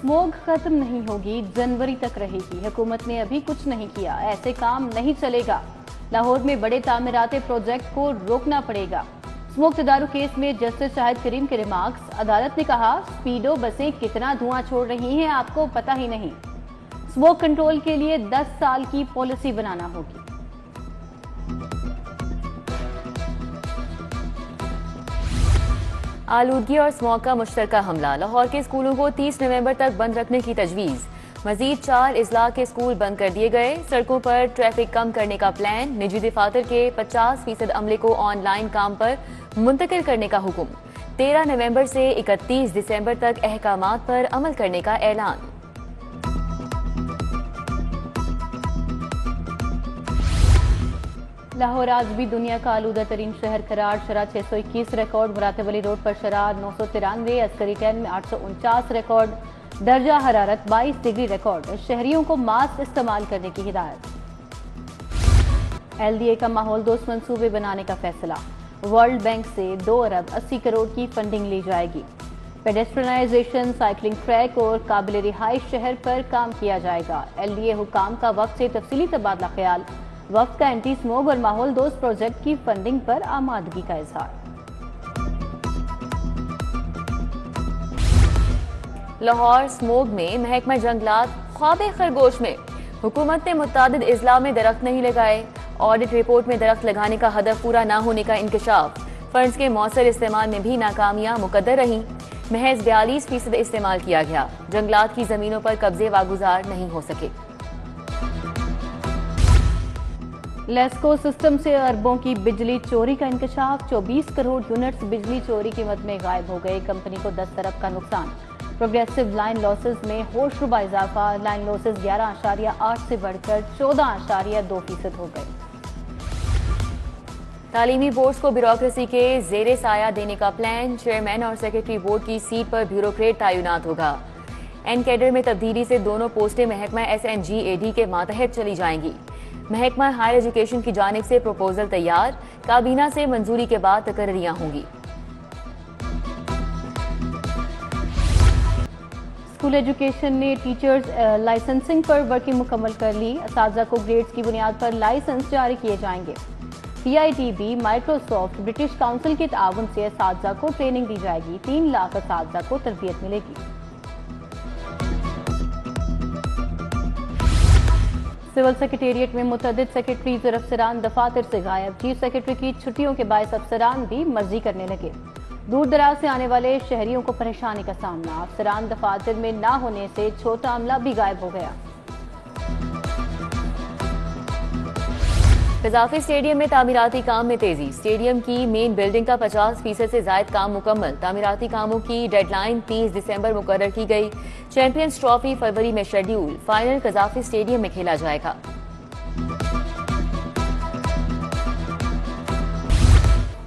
Smoke खत्म नहीं होगी, जनवरी तक रहेगी। हुकूमत ने अभी कुछ नहीं किया, ऐसे काम नहीं चलेगा। लाहौर में बड़े तामीराती प्रोजेक्ट को रोकना पड़ेगा। स्मोक तदारुक केस में जस्टिस शाहिद करीम के रिमार्क्स। अदालत ने कहा, स्पीडो बसें कितना धुआं छोड़ रही हैं आपको पता ही नहीं। स्मोक कंट्रोल के लिए 10 साल की पॉलिसी बनाना होगी। आलूदगी और स्मॉग का मुश्तरका हमला। लाहौर के स्कूलों को 30 नवंबर तक बंद रखने की तजवीज़। मजीद 4 इजला के स्कूल बंद कर दिए गए। सड़कों पर ट्रैफिक कम करने का प्लान। निजी दफातर के 50% अमले को ऑनलाइन काम पर मुंतकिल करने का हुक्म। 13 नवंबर से 31 दिसंबर तक अहकामात पर अमल करने का ऐलान। लाहौर आज भी दुनिया का आलूदा तरीन शहर करार। शरह 621 रिकॉर्ड। मुरातब अली रोड पर शरह 993। अस्करी टैन में 849 रिकॉर्ड। दर्जा हरारत 22 डिग्री रिकॉर्ड। शहरियों को मास्क इस्तेमाल करने की हिदायत। LDA का माहौल दोस्त मंसूबे बनाने का फैसला। वर्ल्ड बैंक से 2 अरब 80 करोड़ की फंडिंग ली जाएगी। पेडेस्ट्रियनाइजेशन, साइकिलिंग ट्रैक और काबिल रिहाइश शहर पर काम किया जाएगा। LDA हुकाम का वक्त से तफसीली तबादला ख्याल। वक्त का एंटी स्मोक और माहौल दोस्त प्रोजेक्ट की फंडिंग पर आमादगी का इजहार। लाहौर स्मोग में महकमा जंगलात ख्वाबे खरगोश में। हुकूमत ने मुतादिद इजला में दरख्त नहीं लगाए। ऑडिट रिपोर्ट में दरख्त लगाने का हदफ पूरा न होने का इंकशाफ। फंड्स के मौसर इस्तेमाल में भी नाकामियां मुकद्दर रहीं। महज 42% इस्तेमाल किया गया। जंगलात की जमीनों पर कब्जे वागुजार नहीं हो सके। लेस्को सिस्टम से अरबों की बिजली चोरी का इंकशाफ। 24 करोड़ यूनिट्स बिजली चोरी की मद में गायब हो गए। कंपनी को 10 अरब का नुकसान। प्रोग्रेसिव लाइन लॉसेस में होशरुबा इजाफा। लाइन लॉसेस 11.8 से बढ़कर 14.2% हो गए। तालीमी बोर्ड्स को ब्यूरोक्रेसी के जेरे साया देने का प्लान। चेयरमैन और सेक्रेटरी बोर्ड की सीट पर ब्यूरोक्रेट तैनात होगा। एन कैडर में तब्दीली से दोनों पोस्टें महकमा SNGAD के मातहत चली जाएंगी। महकमा हायर एजुकेशन की जानिब से प्रपोजल तैयार। काबीना से मंजूरी के बाद तकर्रियां होंगी। स्कूल एजुकेशन ने टीचर्स लाइसेंसिंग पर वर्किंग मुकम्मल कर ली। असातिज़ा को ग्रेड्स की बुनियाद पर लाइसेंस जारी किए जाएंगे। PITB, माइक्रोसॉफ्ट, ब्रिटिश काउंसिल के ताउन से असातिज़ा को ट्रेनिंग दी जाएगी। 3 लाख असातिज़ा को तरबियत मिलेगी। सिविल सेक्रेटेरिएट में मुतअद्दिद सेक्रेटरीज और अफसरान दफातर से गायब। चीफ सेक्रेटरी की छुट्टियों के बायस अफसरान भी मर्जी करने लगे। दूर दराज से आने वाले शहरियों को परेशानी का सामना। अफसरान दफातर में ना होने से छोटा अमला भी गायब हो गया। कजाफी स्टेडियम में तामीराती काम में तेजी। स्टेडियम की मेन बिल्डिंग का 50% से जायद काम मुकम्मल। तामीराती कामों की डेडलाइन 30 दिसंबर मुकर्रर की गई। चैंपियंस ट्रॉफी फरवरी में शेड्यूल। फाइनल कजाफी स्टेडियम में खेला जाएगा।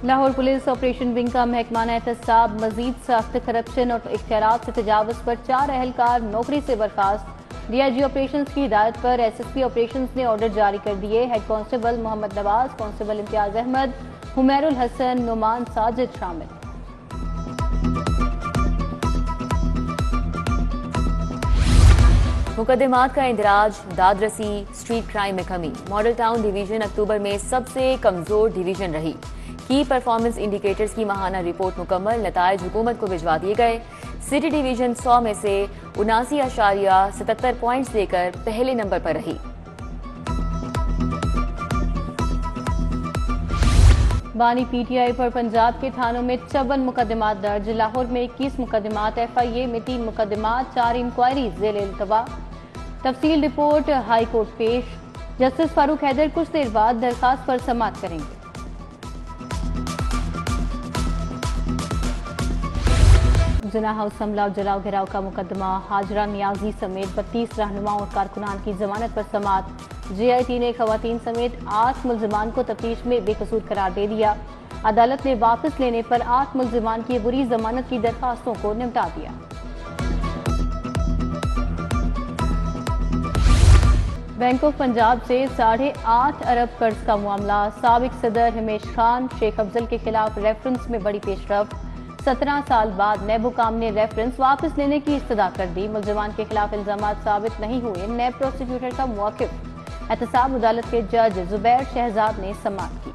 लाहौर पुलिस ऑपरेशन विंग का महकमाना एहतसाब। मजीद सख्त करप्शन और इख्तियारात से तजावुज पर 4 अहलकार नौकरी से बर्खास्त। DIG ऑपरेशंस की हिदायत पर SSP ऑपरेशंस ने ऑर्डर जारी कर दिए। Head constable Mohammad Nawaz, constable Imtiaz Ahmed, Humairul Hasan, Numan Sajid शामिल। मुकदमात का इंदराज, दादरसी, स्ट्रीट क्राइम में कमी। मॉडल टाउन डिवीजन अक्टूबर में सबसे कमजोर डिवीजन रही। की परफॉर्मेंस इंडिकेटर्स की माहाना रिपोर्ट मुकम्मल। नताइज हुकूमत को भिजवा दिए गए। सिटी डिवीजन 100 में से 79.77 पॉइंट्स लेकर पहले नंबर पर रही। बानी PTI पर पंजाब के थानों में 54 मुकदमात दर्ज। लाहौर में 21 मुकदमात। FIA में 3 मुकदमात, 4 इंक्वायरीज ज़ेल इल्तवा। तफसील रिपोर्ट हाई कोर्ट पेश। जस्टिस फारूक हैदर कुछ देर बाद दरखास्त पर समाअत करेंगे। जना हाउस हमला और जलाओ घिराव का मुकदमा। हाजरा नियाजी समेत 32 रहनुमाओं और कारकुनान की जमानत पर समाअत। JIT ने खवातीन समेत 8 मुल्जिमान को तफ्तीश में बेकसूर करार दे दिया। अदालत ने वापस लेने पर 8 मुल्जिमान की बुरी जमानत की दरखास्तों को निपटा दिया। बैंक ऑफ पंजाब से 8.5 अरब कर्ज का मामला। साबिक सदर हिमेश खान, शेख अफजल के खिलाफ रेफरेंस में बड़ी पेशरफ। 17 साल बाद नैब हुकाम ने रेफरेंस वापस लेने की इस्तदा कर दी। मुलजमान के खिलाफ इल्जामात साबित नहीं हुए। नैब प्रोसिक्यूटर का मौक़िफ़ एहतसाब अदालत के जज जुबैर शहजाद ने समाअत की।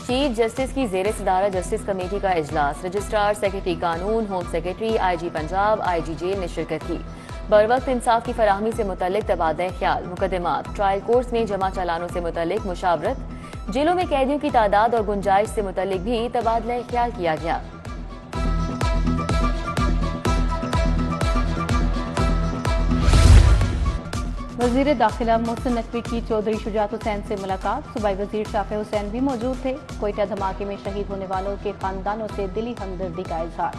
चीफ जस्टिस की जेर सदारत जस्टिस कमेटी का इजलास। रजिस्ट्रार, सेक्रेटरी कानून, home secretary, IG Punjab, IG jail ने शिरकत की। बरवक्त इंसाफ की फराहमी से मुतल्लिक तबादला ख्याल, मुकदमात, ट्रायल कोर्स में जमा चालानों से मुतल्लिक मुशावरत, जेलों में कैदियों की तादाद और गुंजाइश से मुतल्लिक भी तबादला ख्याल किया गया। वजीर दाखिला मोहसिन नकवी की चौधरी शुजात हुसैन से मुलाकात। सूबाई वजीर शाफे हुसैन भी मौजूद थे। कोयटा धमाके में शहीद होने वालों के खानदानों से दिली हमदर्दी का इजहार।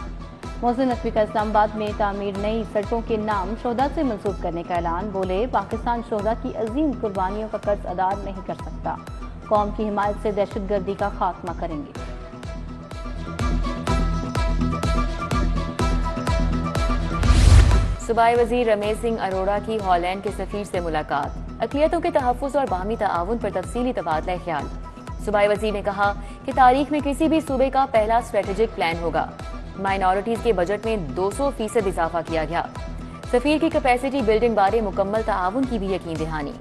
मोहसिन नकवी का इस्लामाबाद में तामीर नई सड़कों के नाम शोहदा से मंसूब करने का ऐलान। बोले, पाकिस्तान शोहदा की अजीम कुर्बानियों का कर्ज अदा नहीं कर सकता। कौम की हिमायत से दहशतगर्दी का खात्मा करेंगे। सूबाई वजीर रमेश सिंह अरोड़ा की हॉलैंड के सफीर से मुलाकात। अक़लियतों के तहफ़्फ़ुज़ और बाहमी ताआवुन पर तफसीली तबादला ख्याल। सूबाई वजीर ने कहा कि तारीख में किसी भी सूबे का पहला स्ट्रेटेजिक प्लान होगा। माइनॉरिटीज़ के बजट में 200% इजाफा किया गया। सफीर की कैपेसिटी बिल्डिंग बारे मुकम्मल ताआवुन की भी यकीन दहानी।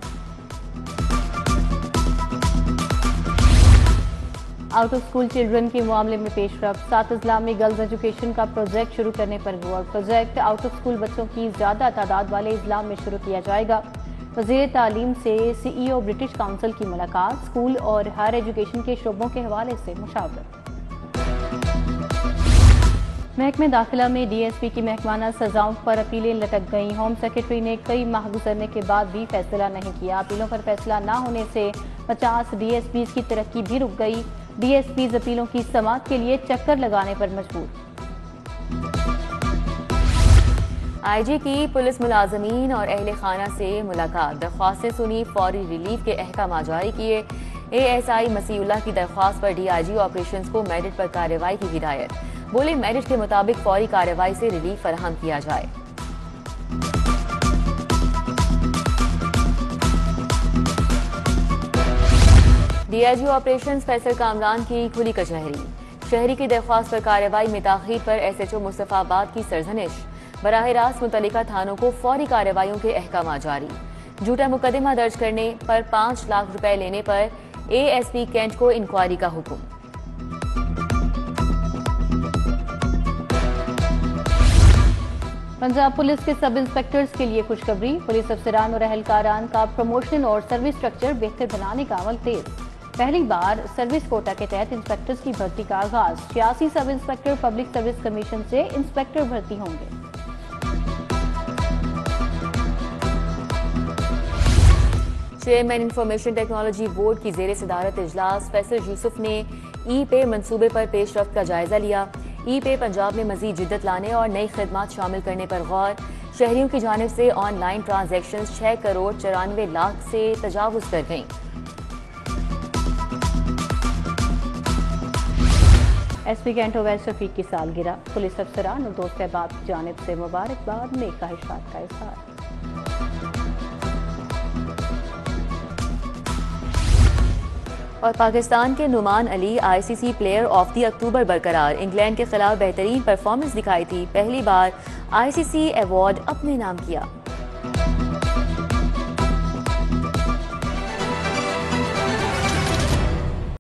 आउट ऑफ स्कूल चिल्ड्रन के मामले में पेशरफ्त। 7 अजला में गर्ल्स एजुकेशन का प्रोजेक्ट शुरू करने पर गौर। प्रोजेक्ट आउट ऑफ स्कूल बच्चों की ज्यादा तादाद वाले इजला में शुरू किया जाएगा। वज़ीर तालीम से CEO ब्रिटिश काउंसिल की मुलाकात। स्कूल और हायर एजुकेशन के शोबों के हवाले से मुशावरत। महकमे दाखिला में DSP की महकमाना सजाओं पर अपीलें लटक गईं। होम सेक्रेटरी ने कई माह गुजरने के बाद भी फैसला नहीं किया। अपीलों पर फैसला न होने से 50 DSPs की तरक्की भी रुक गई। DSPs अपीलों की समाअत के लिए चक्कर लगाने पर मजबूर। IG की पुलिस मुलाजमीन और अहले खाना से मुलाकात। दरख्वास्तें सुनी, फौरी रिलीफ के अहकाम जारी किए। ASI मसीउल्लाह की दरख्वास्त पर DIG ऑपरेशंस को मेरिट पर कार्रवाई की हिदायत। बोले, मेरिट के मुताबिक फौरी कार्रवाई से रिलीफ फराहम किया जाए। DIG ऑपरेशंस फैसल कामरान की खुली कचहरी। शहरी की दरख्वास्त पर कार्रवाई में ताखीर पर SHO मुस्तफाबाद की सरजनिश। बराह रास्त मुतल्लिका थानों को फौरी कार्रवाइयों के अहकाम जारी। झूठा मुकदमा दर्ज करने पर 5 लाख रुपए लेने पर ASP कैंट को इंक्वायरी का हुक्म। पंजाब पुलिस के सब इंस्पेक्टर्स के लिए खुशखबरी। पुलिस अफसरान और अहलकारान का प्रमोशन और सर्विस स्ट्रक्चर बेहतर बनाने का अमल तेज। पहली बार सर्विस कोटा के तहत इंस्पेक्टर्स की भर्ती का आगाज। 86 sub inspector public service commission से इंस्पेक्टर भर्ती होंगे। चेयरमैन इंफॉर्मेशन टेक्नोलॉजी बोर्ड की जेर सदारत इजलास। फैसल यूसुफ ने E-पे मंसूबे पर पेशरफ्त का जायजा लिया। E-पे पंजाब में मजीद जिद्दत लाने और नई खिदमात शामिल करने पर गौर। शहरियों की जानिब से ऑनलाइन ट्रांजैक्शन 6 करोड़ 94 लाख से तजावुज कर गईं। SP कैंट ओवैस शफीक की सालगिरह। पुलिस अफसरान और दोस्त अहबाब की जानिब से मुबारकबाद में ख्वाहिशात का इजहार। और पाकिस्तान के Numan Ali ICC player of the October बरकरार। इंग्लैंड के खिलाफ बेहतरीन परफॉर्मेंस दिखाई थी। पहली बार ICC अवार्ड अपने नाम किया।